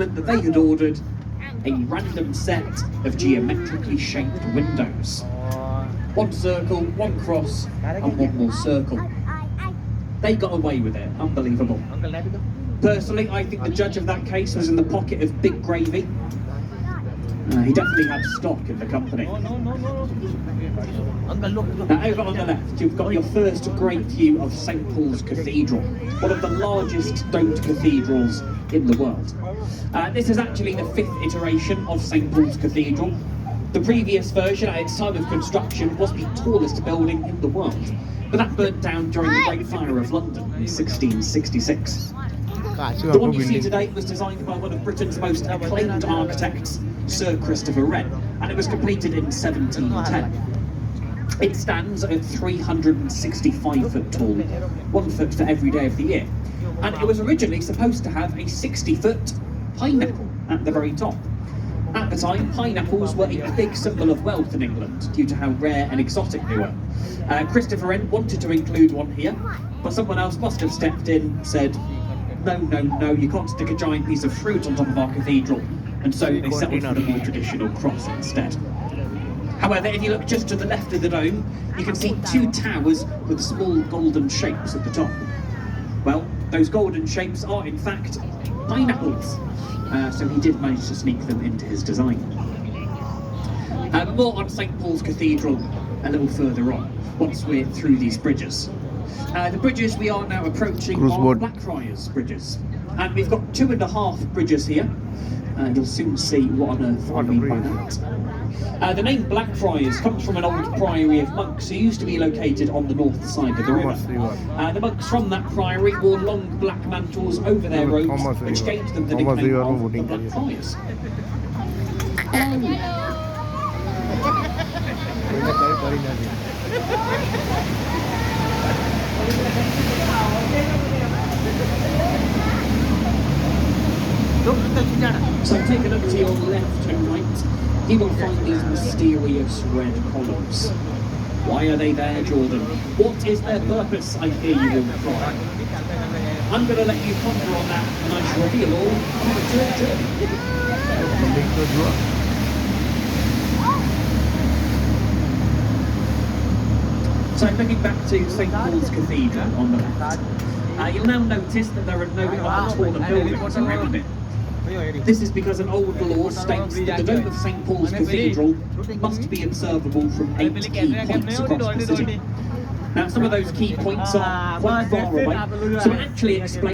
instrument that they had ordered a random set of geometrically shaped windows. One circle, one cross, and one more circle. They got away with it. Unbelievable. Personally, I think the judge of that case was in the pocket of Big Gravy. He definitely had stock in the company. Now, over on the left, you've got your first great view of St Paul's Cathedral, one of the largest domed cathedrals in the world. This is actually the 5th iteration of St Paul's Cathedral. The previous version, at its time of construction, was the tallest building in the world, but that burnt down during the Great Fire of London in 1666. The one you see today was designed by one of Britain's most acclaimed architects, Sir Christopher Wren, and it was completed in 1710. It stands at 365 foot tall, 1 foot for every day of the year, and it was originally supposed to have a 60-foot pineapple at the very top. At the time, pineapples were a big symbol of wealth in England due to how rare and exotic they were. Christopher Wren wanted to include one here, but someone else must have stepped in, said, no, you can't stick a giant piece of fruit on top of our cathedral, and so they settled for the more traditional cross instead. However, if you look just to the left of the dome, you can see 2 towers with small golden shapes at the top. Well, those golden shapes are in fact pineapples, so he did manage to sneak them into his design. More on St Paul's Cathedral a little further on, once we're through these bridges. The bridges we are now approaching are Blackfriars bridges, and we've got 2.5 bridges here, and you'll soon see what on earth I mean by that. The name Blackfriars comes from an old priory of monks who used to be located on the north side of the river. The monks from that priory wore long black mantles over their robes, which gave them the nickname of the Blackfriars. So take a look to your left and right. You will find these mysterious red columns. Why are they there, Jordan? What is their purpose, I hear you will cry. I'm going to let you ponder on that, and I shall reveal all on the journey. So looking back to St Paul's Cathedral on the left, you'll now notice that there are no other taller buildings around it. This is because an old law states that the dome of St Paul's Cathedral must be observable from 8 key points across the city. Now, some of those key points are quite far away, so it actually explains